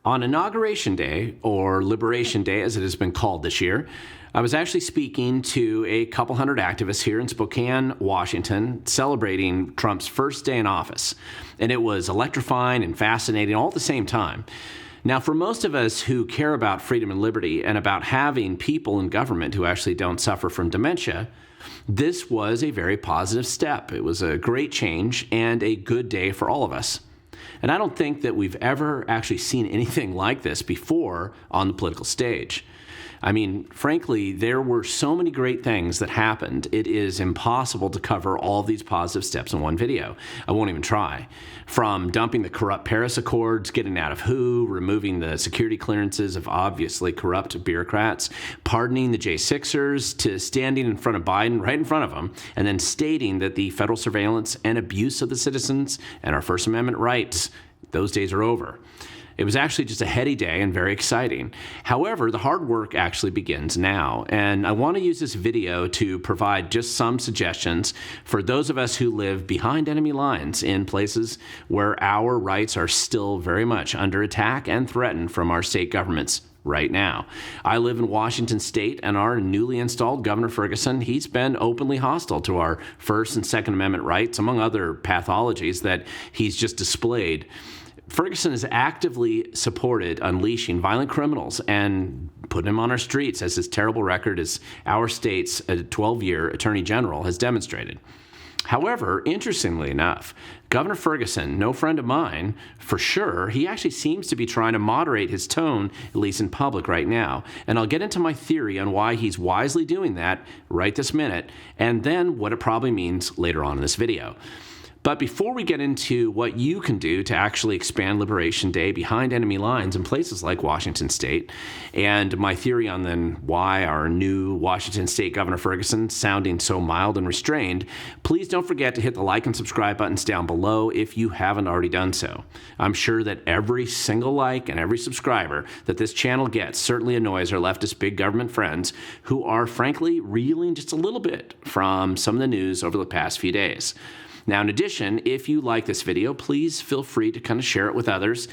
On Inauguration Day, or Liberation Day as it has been called this year, I was actually speaking to a couple hundred activists here in Spokane, Washington, celebrating Trump's first day in office. And it was electrifying and fascinating all at the same time. Now, for most of us who care about freedom and liberty and about having people in government who actually don't suffer from dementia, this was a very positive step. It was a great change and a good day for all of us. And I don't think that we've ever actually seen anything like this before on the political stage. I mean, frankly, there were so many great things that happened. It is impossible to cover all of these positive steps in one video. I won't even try. From dumping the corrupt Paris Accords, getting out of WHO, removing the security clearances of obviously corrupt bureaucrats, pardoning the J6ers, to standing in front of Biden, right in front of him, and then stating that the federal surveillance and abuse of the citizens and our First Amendment rights, those days are over. It was actually just a heady day and very exciting. However, the hard work actually begins now, and I want to use this video to provide just some suggestions for those of us who live behind enemy lines in places where our rights are still very much under attack and threatened from our state governments right now. I live in Washington State, and our newly installed Governor Ferguson, he's been openly hostile to our First and Second Amendment rights, among other pathologies that he's just displayed. Ferguson has actively supported unleashing violent criminals and putting them on our streets, as his terrible record as our state's 12-year attorney general has demonstrated. However, interestingly enough, Governor Ferguson, no friend of mine, for sure, he actually seems to be trying to moderate his tone, at least in public right now. And I'll get into my theory on why he's wisely doing that right this minute, and then what it probably means later on in this video. But before we get into what you can do to actually expand Liberation Day behind enemy lines in places like Washington State, and my theory on then why our new Washington State Governor Ferguson sounding so mild and restrained, please don't forget to hit the like and subscribe buttons down below if you haven't already done so. I'm sure that every single like and every subscriber that this channel gets certainly annoys our leftist big government friends who are frankly reeling just a little bit from some of the news over the past few days. Now, in addition, if you like this video, please feel free to kind of share it with others.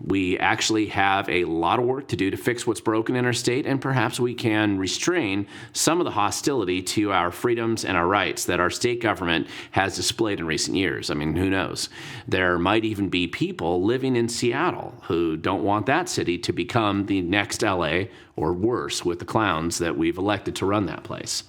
We actually have a lot of work to do to fix what's broken in our state, and perhaps we can restrain some of the hostility to our freedoms and our rights that our state government has displayed in recent years. I mean, who knows? There might even be people living in Seattle who don't want that city to become the next LA, or worse, with the clowns that we've elected to run that place.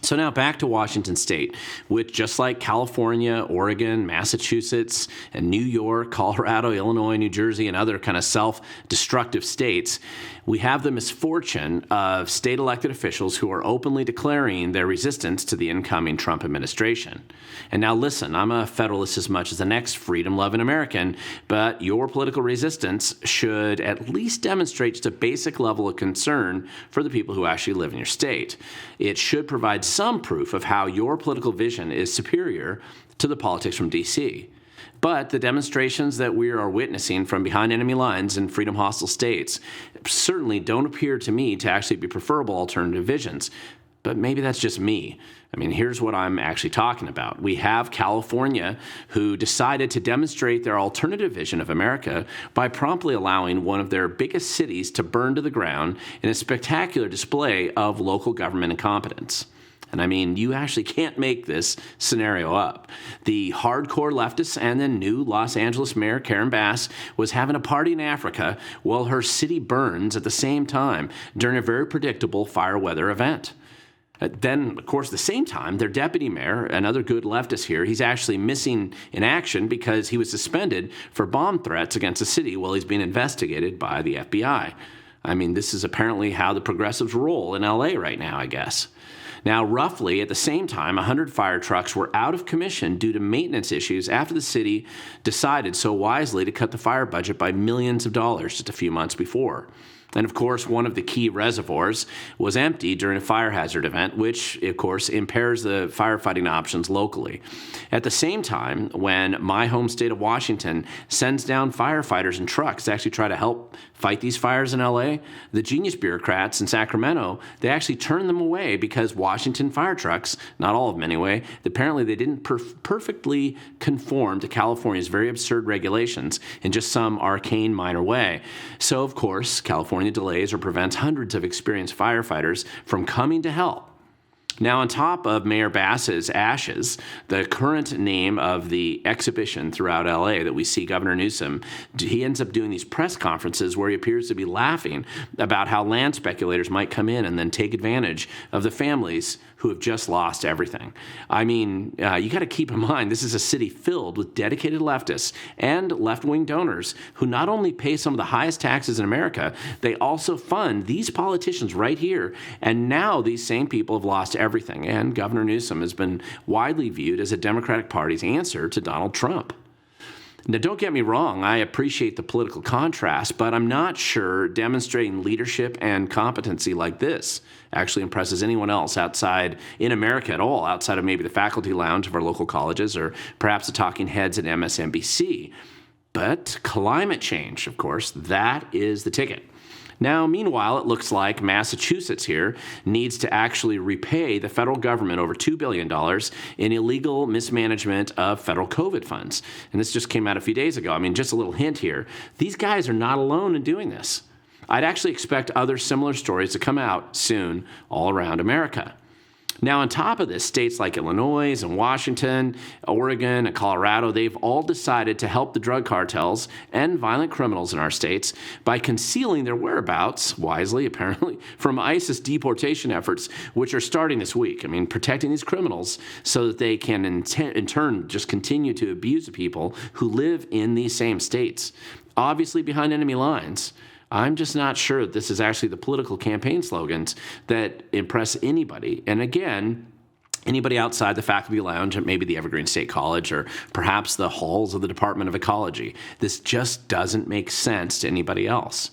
So now back to Washington State, which just like California, Oregon, Massachusetts, and New York, Colorado, Illinois, New Jersey, and other kind of self-destructive states, we have the misfortune of state elected officials who are openly declaring their resistance to the incoming Trump administration. And now listen, I'm a Federalist as much as the next freedom-loving American, but your political resistance should at least demonstrate just a basic level of concern for the people who actually live in your state. It should provide some proof of how your political vision is superior to the politics from D.C. But the demonstrations that we are witnessing from behind enemy lines in freedom-hostile states certainly don't appear to me to actually be preferable alternative visions. But maybe that's just me. I mean, here's what I'm actually talking about. We have California, who decided to demonstrate their alternative vision of America by promptly allowing one of their biggest cities to burn to the ground in a spectacular display of local government incompetence. And I mean, you actually can't make this scenario up. The hardcore leftists and the new Los Angeles Mayor Karen Bass was having a party in Africa while her city burns at the same time during a very predictable fire weather event. Then, of course, at the same time, their deputy mayor, another good leftist here, he's actually missing in action because he was suspended for bomb threats against the city while he's being investigated by the FBI. I mean, this is apparently how the progressives roll in LA right now, I guess. Now, roughly at the same time, 100 fire trucks were out of commission due to maintenance issues after the city decided so wisely to cut the fire budget by millions of dollars just a few months before. And of course, one of the key reservoirs was empty during a fire hazard event, which, of course, impairs the firefighting options locally. At the same time, when my home state of Washington sends down firefighters and trucks to actually try to help fight these fires in LA, the genius bureaucrats in Sacramento, they actually turned them away because Washington fire trucks, not all of them anyway, apparently they didn't perfectly conform to California's very absurd regulations in just some arcane minor way. So, of course, California delays or prevents hundreds of experienced firefighters from coming to help. Now, on top of Mayor Bass's ashes, the current name of the exhibition throughout LA that we see Governor Newsom, he ends up doing these press conferences where he appears to be laughing about how land speculators might come in and then take advantage of the families who have just lost everything. I mean, you got to keep in mind, this is a city filled with dedicated leftists and left-wing donors who not only pay some of the highest taxes in America, they also fund these politicians right here. And now these same people have lost everything. And Governor Newsom has been widely viewed as a Democratic Party's answer to Donald Trump. Now, don't get me wrong, I appreciate the political contrast, but I'm not sure demonstrating leadership and competency like this actually impresses anyone else outside in America at all, outside of maybe the faculty lounge of our local colleges or perhaps the talking heads at MSNBC. But climate change, of course, that is the ticket. Now, meanwhile, it looks like Massachusetts here needs to actually repay the federal government over $2 billion in illegal mismanagement of federal COVID funds. And this just came out a few days ago. I mean, just a little hint here. These guys are not alone in doing this. I'd actually expect other similar stories to come out soon all around America. Now, on top of this, states like Illinois and Washington, Oregon, and Colorado, they've all decided to help the drug cartels and violent criminals in our states by concealing their whereabouts, wisely apparently, from ISIS deportation efforts, which are starting this week. I mean, protecting these criminals so that they can in turn just continue to abuse the people who live in these same states, obviously behind enemy lines. I'm just not sure that this is actually the political campaign slogans that impress anybody. And again, anybody outside the faculty lounge at maybe the Evergreen State College or perhaps the halls of the Department of Ecology. This just doesn't make sense to anybody else.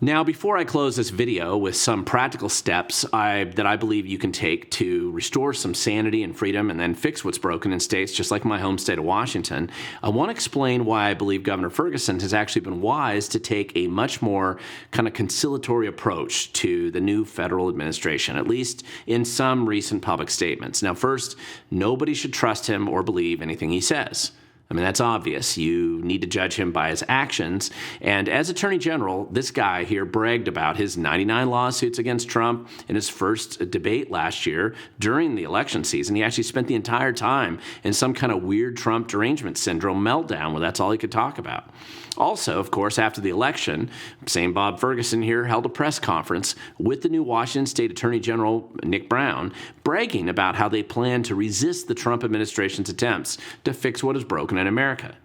Now, before I close this video with some practical steps that I believe you can take to restore some sanity and freedom and then fix what's broken in states just like my home state of Washington, I want to explain why I believe Governor Ferguson has actually been wise to take a much more kind of conciliatory approach to the new federal administration, at least in some recent public statements. Now, first, nobody should trust him or believe anything he says. I mean, that's obvious. You need to judge him by his actions. And as Attorney General, this guy here bragged about his 99 lawsuits against Trump in his first debate last year during the election season. He actually spent the entire time in some kind of weird Trump derangement syndrome meltdown where that's all he could talk about. Also, of course, after the election, same Bob Ferguson here held a press conference with the new Washington State Attorney General, Nick Brown, bragging about how they plan to resist the Trump administration's attempts to fix what is broken in America.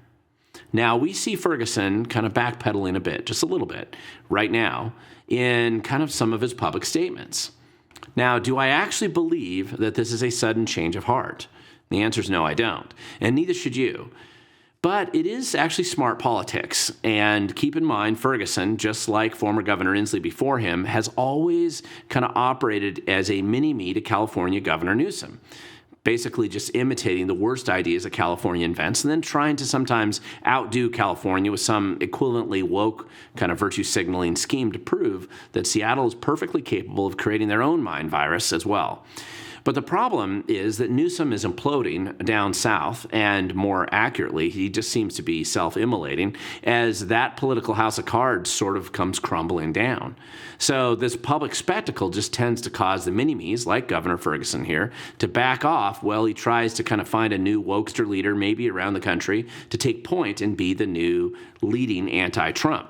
Now, we see Ferguson kind of backpedaling a bit, just a little bit, right now, in kind of some of his public statements. Now, do I actually believe that this is a sudden change of heart? The answer is no, I don't. And neither should you. But it is actually smart politics. And keep in mind, Ferguson, just like former Governor Inslee before him, has always kind of operated as a mini-me to California Governor Newsom, basically just imitating the worst ideas that California invents and then trying to sometimes outdo California with some equivalently woke kind of virtue signaling scheme to prove that Seattle is perfectly capable of creating their own mind virus as well. But the problem is that Newsom is imploding down south, and more accurately, he just seems to be self-immolating as that political house of cards sort of comes crumbling down. So this public spectacle just tends to cause the mini-me's, like Governor Ferguson here, to back off while he tries to kind of find a new wokester leader, maybe around the country, to take point and be the new leading anti-Trump.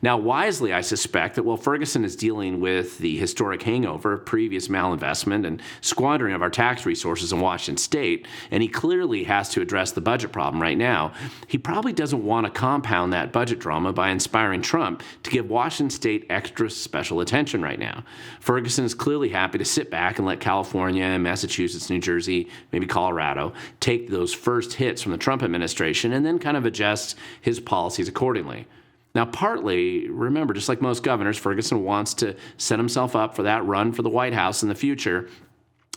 Now, wisely, I suspect that while Ferguson is dealing with the historic hangover of previous malinvestment and squandering of our tax resources in Washington state, and he clearly has to address the budget problem right now, he probably doesn't want to compound that budget drama by inspiring Trump to give Washington state extra special attention right now. Ferguson is clearly happy to sit back and let California, Massachusetts, New Jersey, maybe Colorado, take those first hits from the Trump administration and then kind of adjust his policies accordingly. Now, partly, remember, just like most governors, Ferguson wants to set himself up for that run for the White House in the future.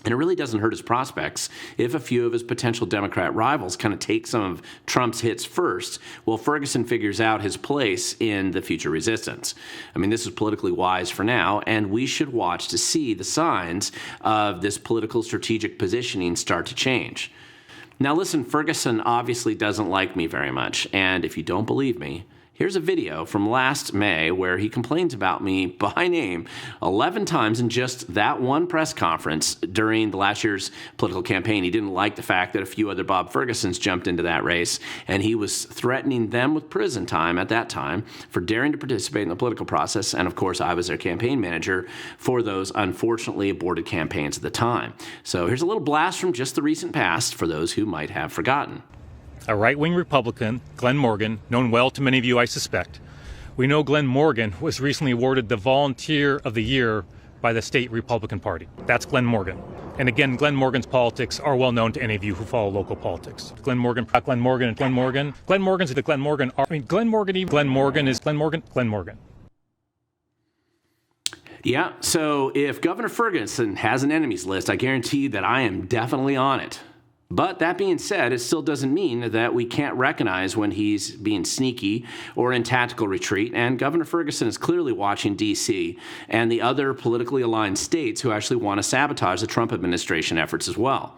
And it really doesn't hurt his prospects if a few of his potential Democrat rivals kind of take some of Trump's hits first, while Ferguson figures out his place in the future resistance. I mean, this is politically wise for now, and we should watch to see the signs of this political strategic positioning start to change. Now, listen, Ferguson obviously doesn't like me very much, and if you don't believe me, here's a video from last May where he complains about me by name 11 times in just that one press conference during the last year's political campaign. He didn't like the fact that a few other Bob Fergusons jumped into that race, and he was threatening them with prison time at that time for daring to participate in the political process. And of course, I was their campaign manager for those unfortunately aborted campaigns at the time. So here's a little blast from just the recent past for those who might have forgotten. A right-wing Republican, Glen Morgan, known well to many of you, I suspect. We know Glen Morgan was recently awarded the Volunteer of the Year by the state Republican Party. That's Glen Morgan. And again, Glen Morgan's politics are well known to any of you who follow local politics. Glen Morgan is the Glen Morgan. Yeah, so if Governor Ferguson has an enemies list, I guarantee that I am definitely on it. But that being said, it still doesn't mean that we can't recognize when he's being sneaky or in tactical retreat. And Governor Ferguson is clearly watching D.C. and the other politically aligned states who actually want to sabotage the Trump administration efforts as well.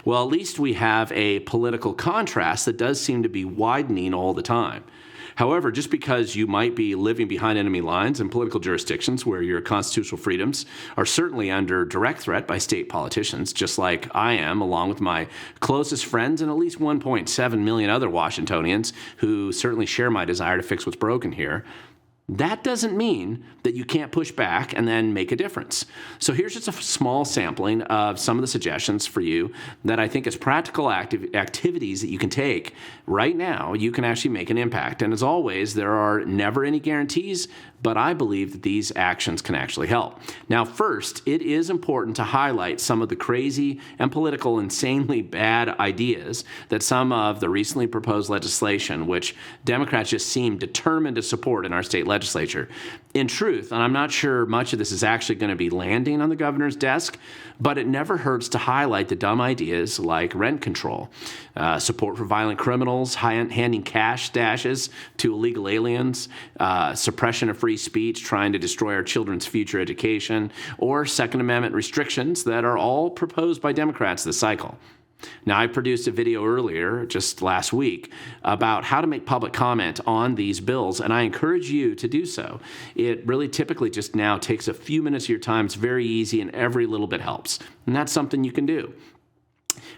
Well, at least we have a political contrast that does seem to be widening all the time. However, just because you might be living behind enemy lines in political jurisdictions where your constitutional freedoms are certainly under direct threat by state politicians, just like I am, along with my closest friends and at least 1.7 million other Washingtonians who certainly share my desire to fix what's broken here, that doesn't mean that you can't push back and then make a difference. So here's just a small sampling of some of the suggestions for you that I think as practical activities that you can take right now, you can actually make an impact. And as always, there are never any guarantees, but I believe that these actions can actually help. Now, first, it is important to highlight some of the crazy and political, insanely bad ideas that some of the recently proposed legislation, which Democrats just seem determined to support in our state legislature. In truth, and I'm not sure much of this is actually going to be landing on the governor's desk, but it never hurts to highlight the dumb ideas like rent control, support for violent criminals, handing cash stashes to illegal aliens, suppression of free speech, trying to destroy our children's future education, or Second Amendment restrictions that are all proposed by Democrats this cycle. Now, I produced a video earlier, just last week, about how to make public comment on these bills, and I encourage you to do so. It really typically just now takes a few minutes of your time. It's very easy, and every little bit helps. And that's something you can do.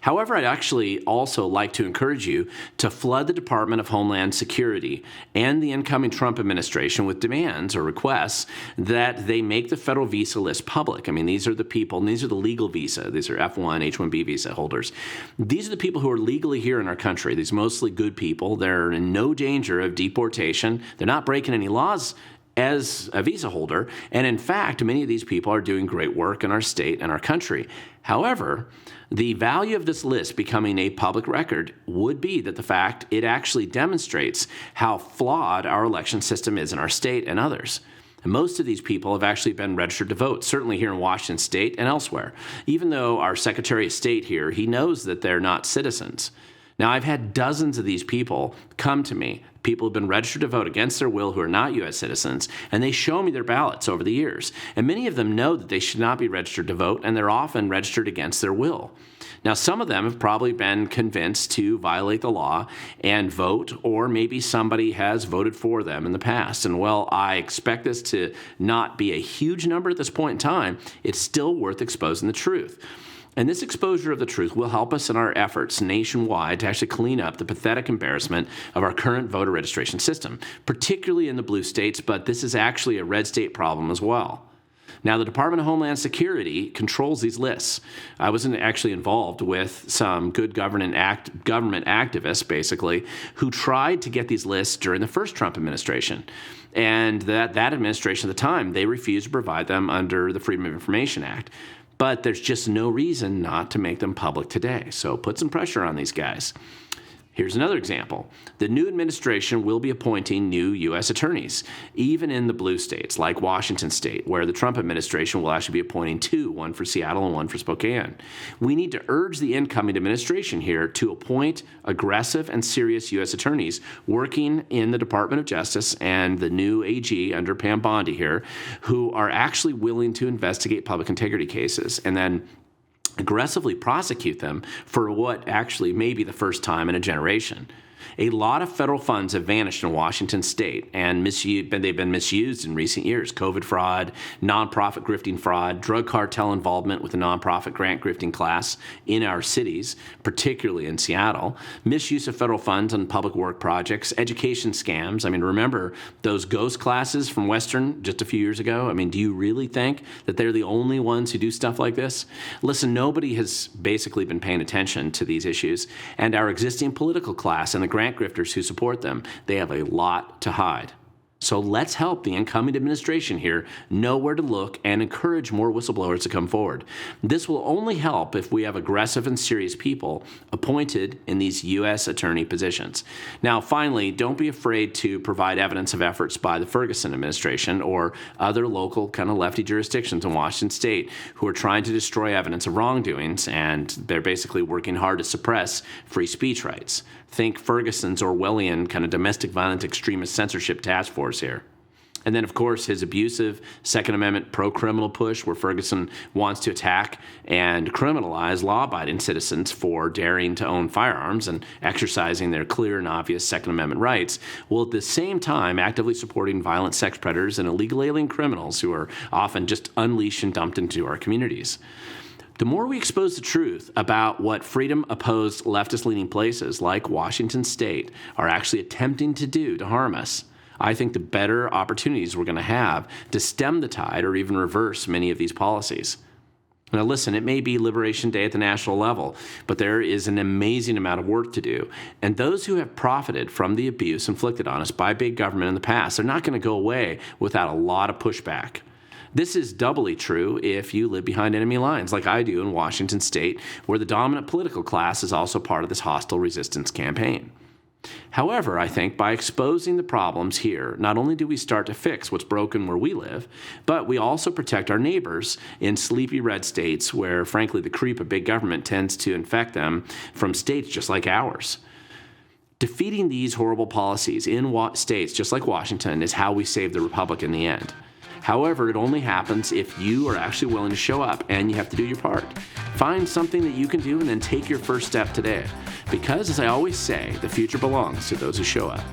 However, I'd actually also like to encourage you to flood the Department of Homeland Security and the incoming Trump administration with demands or requests that they make the federal visa list public. I mean, these are the people, and these are the legal visa. These are F1, H1B visa holders. These are the people who are legally here in our country. These mostly good people. They're in no danger of deportation. They're not breaking any laws as a visa holder. And in fact, many of these people are doing great work in our state and our country. However, the value of this list becoming a public record would be that the fact it actually demonstrates how flawed our election system is in our state and others. And most of these people have actually been registered to vote, certainly here in Washington State and elsewhere. Even though our Secretary of State here, he knows that they're not citizens. Now, I've had dozens of these people come to me, people who've been registered to vote against their will who are not U.S. citizens, and they show me their ballots over the years. And many of them know that they should not be registered to vote, and they're often registered against their will. Now, some of them have probably been convinced to violate the law and vote, or maybe somebody has voted for them in the past. And while I expect this to not be a huge number at this point in time, it's still worth exposing the truth. And this exposure of the truth will help us in our efforts nationwide to actually clean up the pathetic embarrassment of our current voter registration system, particularly in the blue states, but this is actually a red state problem as well. Now, the Department of Homeland Security controls these lists. I was actually involved with some good government activists, basically, who tried to get these lists during the first Trump administration. And that administration at the time, they refused to provide them under the Freedom of Information Act. But there's just no reason not to make them public today. So put some pressure on these guys. Here's another example. The new administration will be appointing new U.S. attorneys, even in the blue states like Washington State, where the Trump administration will actually be appointing two, one for Seattle and one for Spokane. We need to urge the incoming administration here to appoint aggressive and serious U.S. attorneys working in the Department of Justice and the new AG under Pam Bondi here, who are actually willing to investigate public integrity cases and then aggressively prosecute them for what actually may be the first time in a generation. A lot of federal funds have vanished in Washington state and they've been misused in recent years. COVID fraud, nonprofit grifting fraud, drug cartel involvement with the nonprofit grant grifting class in our cities, particularly in Seattle, misuse of federal funds on public work projects, education scams. I mean, remember those ghost classes from Western just a few years ago? I mean, do you really think that they're the only ones who do stuff like this? Listen, nobody has basically been paying attention to these issues, and our existing political class and the grant grifters who support them, they have a lot to hide. So let's help the incoming administration here know where to look and encourage more whistleblowers to come forward. This will only help if we have aggressive and serious people appointed in these U.S. attorney positions. Now, finally, don't be afraid to provide evidence of efforts by the Ferguson administration or other local kind of lefty jurisdictions in Washington state who are trying to destroy evidence of wrongdoings, and they're basically working hard to suppress free speech rights. Think Ferguson's Orwellian kind of domestic violence extremist censorship task force here. And then, of course, his abusive Second Amendment pro-criminal push where Ferguson wants to attack and criminalize law-abiding citizens for daring to own firearms and exercising their clear and obvious Second Amendment rights, while at the same time actively supporting violent sex predators and illegal alien criminals who are often just unleashed and dumped into our communities. The more we expose the truth about what freedom-opposed leftist-leaning places like Washington state are actually attempting to do to harm us, I think the better opportunities we're going to have to stem the tide or even reverse many of these policies. Now listen, it may be Liberation Day at the national level, but there is an amazing amount of work to do. And those who have profited from the abuse inflicted on us by big government in the past are not going to go away without a lot of pushback. This is doubly true if you live behind enemy lines like I do in Washington state, where the dominant political class is also part of this hostile resistance campaign. However, I think by exposing the problems here, not only do we start to fix what's broken where we live, but we also protect our neighbors in sleepy red states where, frankly, the creep of big government tends to infect them from states just like ours. Defeating these horrible policies in states just like Washington is how we save the republic in the end. However, it only happens if you are actually willing to show up, and you have to do your part. Find something that you can do and then take your first step today. Because, as I always say, the future belongs to those who show up.